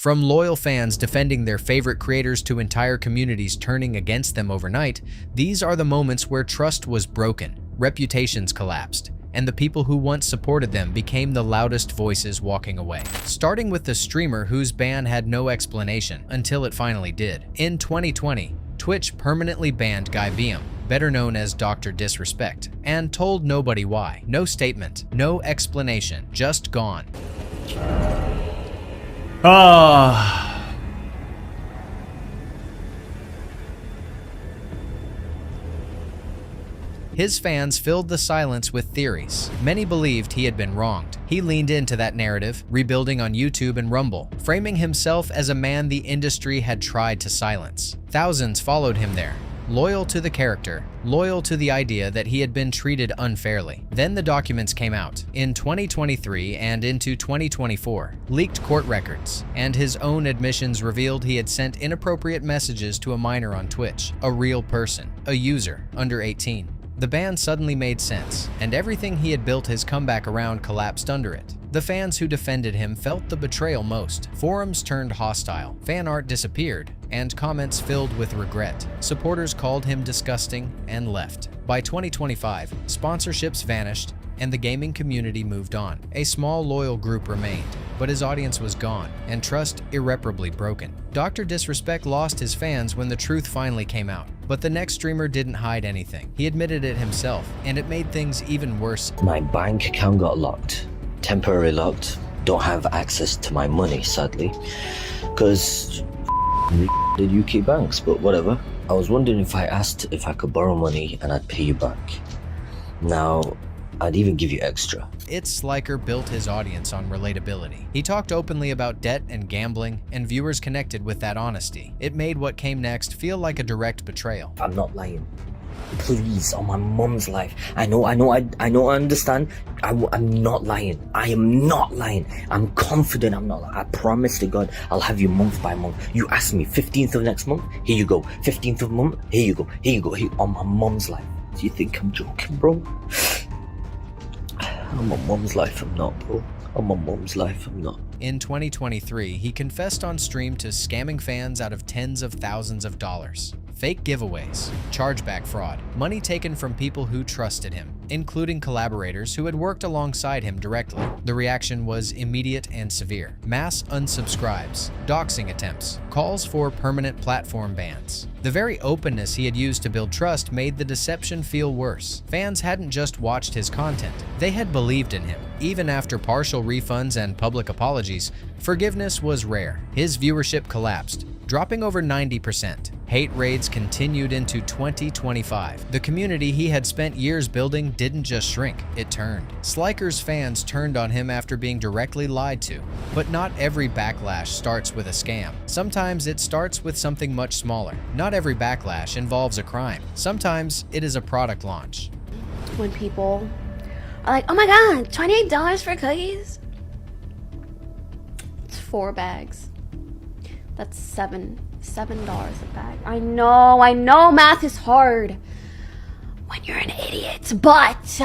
From loyal fans defending their favorite creators to entire communities turning against them overnight, these are the moments where trust was broken, reputations collapsed, and the people who once supported them became the loudest voices walking away. Starting with the streamer whose ban had no explanation until it finally did. In 2020, Twitch permanently banned Guy Beam, better known as Dr. Disrespect, and told nobody why. No statement, no explanation, just gone. His fans filled the silence with theories. Many believed he had been wronged. He leaned into that narrative, rebuilding on YouTube and Rumble, framing himself as a man the industry had tried to silence. Thousands followed him there, loyal to the character, loyal to the idea that he had been treated unfairly. Then the documents came out. In 2023 and into 2024, leaked court records, and his own admissions revealed he had sent inappropriate messages to a minor on Twitch, a real person, a user, under 18. The ban suddenly made sense, and everything he had built his comeback around collapsed under it. The fans who defended him felt the betrayal most. Forums turned hostile, fan art disappeared, and comments filled with regret. Supporters called him disgusting and left. By 2025, sponsorships vanished, and the gaming community moved on. A small loyal group remained, but his audience was gone, and trust irreparably broken. Dr. Disrespect lost his fans when the truth finally came out. But the next streamer didn't hide anything. He admitted it himself, and it made things even worse. My bank account got locked. Temporarily locked. Don't have access to my money, sadly. Because the UK banks, but whatever. I was wondering if I asked if I could borrow money and I'd pay you back. Now, I'd even give you extra. Sliker built his audience on relatability. He talked openly about debt and gambling, and viewers connected with that honesty. It made what came next feel like a direct betrayal. I'm not lying. Please, on my mum's life. I understand. I'm not lying. I am not lying. I'm confident I'm not lying. I promise to God, I'll have you month by month. You ask me, 15th of next month? Here you go. 15th of month? Here you go. Here you go. On my mum's life. Do you think I'm joking, bro? On my mum's life, I'm not, bro. On my mum's life, I'm not. In 2023, he confessed on stream to scamming fans out of tens of thousands of dollars. Fake giveaways, chargeback fraud, money taken from people who trusted him, including collaborators who had worked alongside him directly. The reaction was immediate and severe. Mass unsubscribes, doxing attempts, calls for permanent platform bans. The very openness he had used to build trust made the deception feel worse. Fans hadn't just watched his content, they had believed in him. Even after partial refunds and public apologies, forgiveness was rare. His viewership collapsed, dropping over 90%. Hate raids continued into 2025. The community he had spent years building didn't just shrink, it turned. Sliker's fans turned on him after being directly lied to. But not every backlash starts with a scam. Sometimes it starts with something much smaller. Not every backlash involves a crime. Sometimes it is a product launch. When people are like, oh my god, $28 for cookies? It's 4 bags. That's $7 a bag. I know math is hard when you're an idiot, but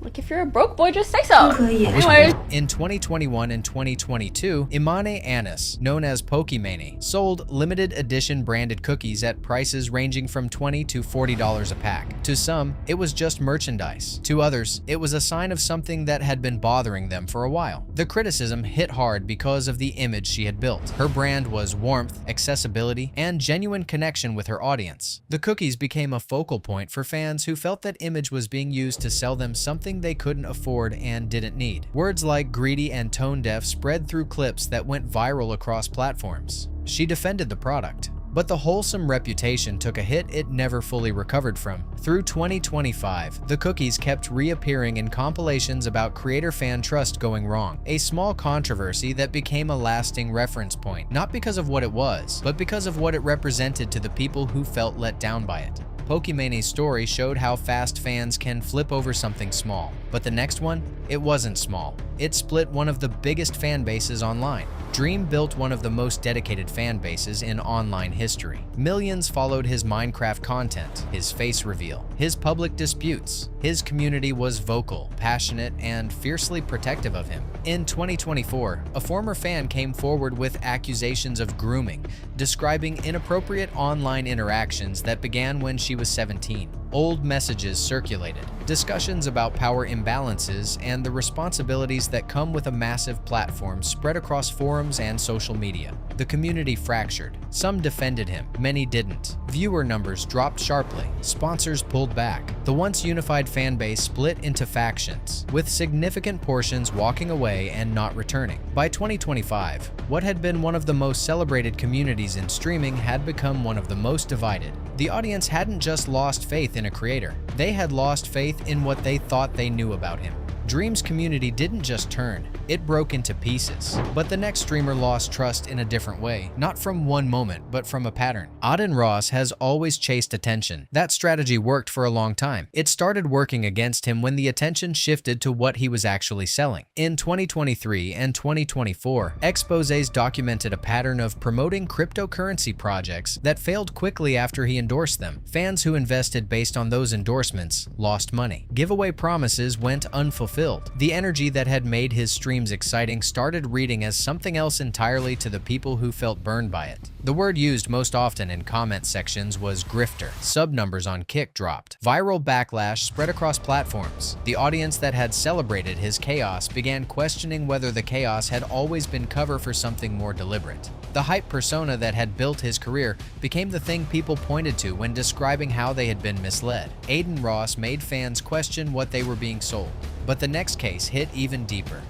like if you're a broke boy, just say so. Anyways. In 2021 and 2022, Imane Anis, known as Pokimane, sold limited edition branded cookies at prices ranging from $20 to $40 a pack. To some, it was just merchandise. To others, it was a sign of something that had been bothering them for a while. The criticism hit hard because of the image she had built. Her brand was warmth, accessibility, and genuine connection with her audience. The cookies became a focal point for fans who felt that image was being used to sell them something they couldn't afford and didn't need. Words like greedy and tone deaf spread through clips that went viral across platforms. She defended the product, but the wholesome reputation took a hit it never fully recovered from. Through 2025, the cookies kept reappearing in compilations about creator fan trust going wrong, a small controversy that became a lasting reference point, not because of what it was, but because of what it represented to the people who felt let down by it. Pokimane's story showed how fast fans can flip over something small. But the next one, it wasn't small. It split one of the biggest fan bases online. Dream built one of the most dedicated fan bases in online history. Millions followed his Minecraft content, his face reveal, his public disputes. His community was vocal, passionate, and fiercely protective of him. In 2024, a former fan came forward with accusations of grooming, describing inappropriate online interactions that began when she was 17. Old messages circulated, discussions about power imbalances and the responsibilities that come with a massive platform spread across forums and social media. The community fractured. Some defended him, many didn't. Viewer numbers dropped sharply. Sponsors pulled back. The once unified fan base split into factions, with significant portions walking away and not returning. By 2025, what had been one of the most celebrated communities in streaming had become one of the most divided. The audience hadn't just lost faith in a creator, they had lost faith in what they thought they knew about him. Dream's community didn't just turn, it broke into pieces. But the next streamer lost trust in a different way, not from one moment, but from a pattern. Auden Ross has always chased attention. That strategy worked for a long time. It started working against him when the attention shifted to what he was actually selling. In 2023 and 2024, exposés documented a pattern of promoting cryptocurrency projects that failed quickly after he endorsed them. Fans who invested based on those endorsements lost money. Giveaway promises went unfulfilled. The energy that had made his streams exciting started reading as something else entirely to the people who felt burned by it. The word used most often in comment sections was grifter. Sub numbers on Kick dropped. Viral backlash spread across platforms. The audience that had celebrated his chaos began questioning whether the chaos had always been cover for something more deliberate. The hype persona that had built his career became the thing people pointed to when describing how they had been misled. Auden Ross made fans question what they were being sold. But the next case hit even deeper.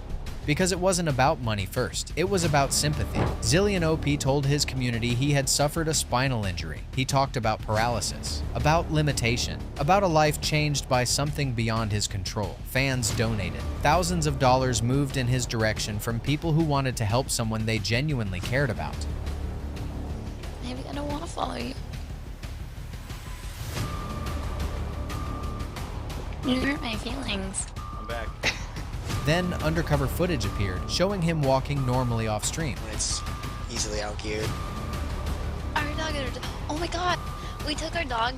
Because it wasn't about money first, it was about sympathy. Zillion OP told his community he had suffered a spinal injury. He talked about paralysis, about limitation, about a life changed by something beyond his control. Fans donated. Thousands of dollars moved in his direction from people who wanted to help someone they genuinely cared about. Maybe I don't want to follow you. You hurt my feelings. I'm back. Then undercover footage appeared, showing him walking normally off stream. It's easily out geared. Our dog, oh my god, we took our dog,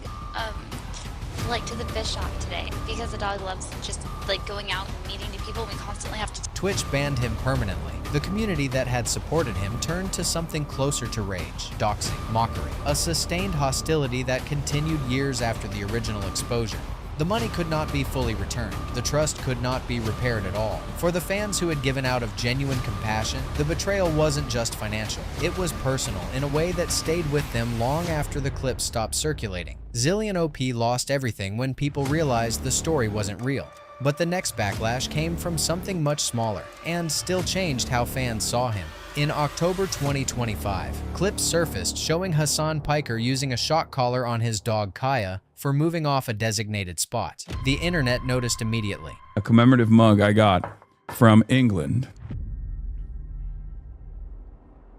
like to the fish shop today because the dog loves just like going out and meeting new people. We constantly have to. Twitch banned him permanently. The community that had supported him turned to something closer to rage, doxing, mockery, a sustained hostility that continued years after the original exposure. The money could not be fully returned. The trust could not be repaired at all. For the fans who had given out of genuine compassion, the betrayal wasn't just financial. It was personal in a way that stayed with them long after the clips stopped circulating. Zillion OP lost everything when people realized the story wasn't real. But the next backlash came from something much smaller, and still changed how fans saw him. In October 2025, clips surfaced showing Hassan Piker using a shock collar on his dog Kaya for moving off a designated spot. The internet noticed immediately. A commemorative mug I got from England.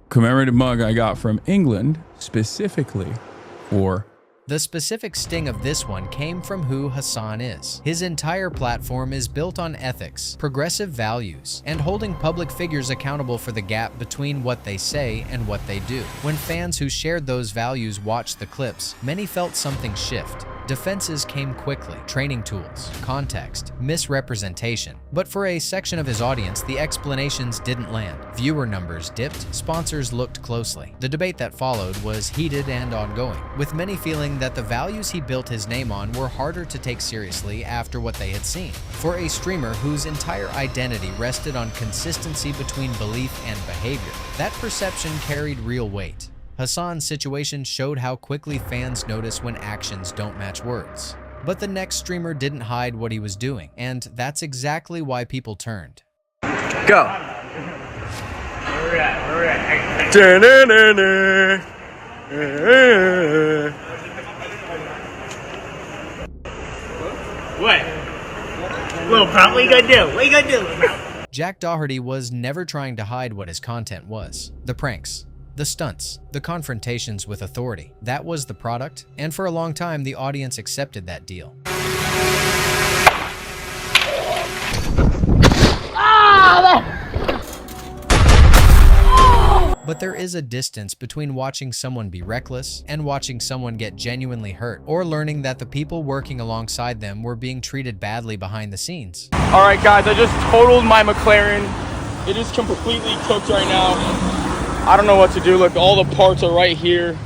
Commemorative mug I got from England specifically for. The specific sting of this one came from who Hassan is. His entire platform is built on ethics, progressive values, and holding public figures accountable for the gap between what they say and what they do. When fans who shared those values watched the clips, many felt something shift. Defenses came quickly, training tools, context, misrepresentation. But for a section of his audience, the explanations didn't land. Viewer numbers dipped, sponsors looked closely. The debate that followed was heated and ongoing, with many feeling that the values he built his name on were harder to take seriously after what they had seen. For a streamer whose entire identity rested on consistency between belief and behavior, that perception carried real weight. Hassan's situation showed how quickly fans notice when actions don't match words. But the next streamer didn't hide what he was doing, and that's exactly why people turned. Go! Where we at? What? Little prompt, what you gonna do? What you gonna do? Jack Doherty was never trying to hide what his content was. The pranks, the stunts, the confrontations with authority. That was the product, and for a long time, the audience accepted that deal. But there is a distance between watching someone be reckless and watching someone get genuinely hurt, or learning that the people working alongside them were being treated badly behind the scenes. All right, guys, I just totaled my McLaren. It is completely cooked right now. I don't know what to do. Look, all the parts are right here.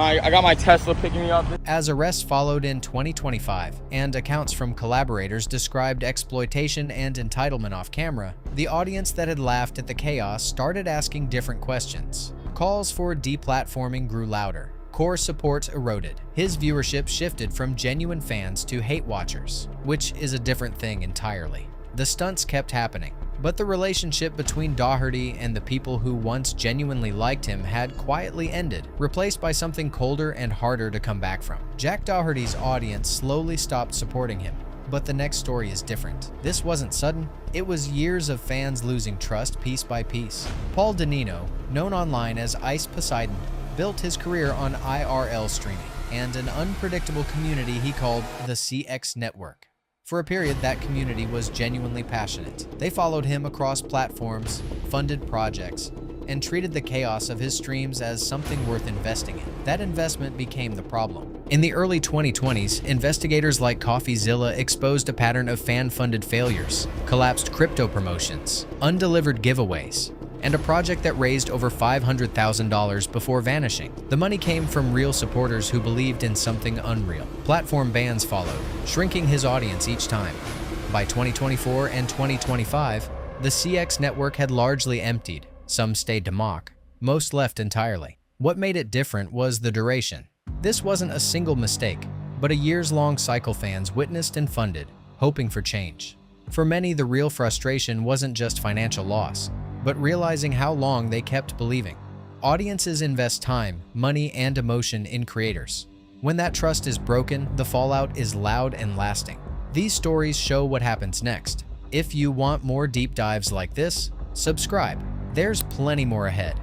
I got my Tesla picking me up. As arrests followed in 2025, and accounts from collaborators described exploitation and entitlement off camera, the audience that had laughed at the chaos started asking different questions. Calls for deplatforming grew louder. Core support eroded. His viewership shifted from genuine fans to hate watchers, which is a different thing entirely. The stunts kept happening, but the relationship between Daugherty and the people who once genuinely liked him had quietly ended, replaced by something colder and harder to come back from. Jack Daugherty's audience slowly stopped supporting him, but the next story is different. This wasn't sudden, it was years of fans losing trust piece by piece. Paul Danino, known online as Ice Poseidon, built his career on IRL streaming and an unpredictable community he called the CX Network. For a period, that community was genuinely passionate. They followed him across platforms, funded projects, and treated the chaos of his streams as something worth investing in. That investment became the problem. In the early 2020s, investigators like CoffeeZilla exposed a pattern of fan-funded failures, collapsed crypto promotions, undelivered giveaways, and a project that raised over $500,000 before vanishing. The money came from real supporters who believed in something unreal. Platform bans followed, shrinking his audience each time. By 2024 and 2025, the CX network had largely emptied. Some stayed to mock, most left entirely. What made it different was the duration. This wasn't a single mistake, but a years-long cycle fans witnessed and funded, hoping for change. For many, the real frustration wasn't just financial loss, but realizing how long they kept believing. Audiences invest time, money, and emotion in creators. When that trust is broken, the fallout is loud and lasting. These stories show what happens next. If you want more deep dives like this, subscribe. There's plenty more ahead.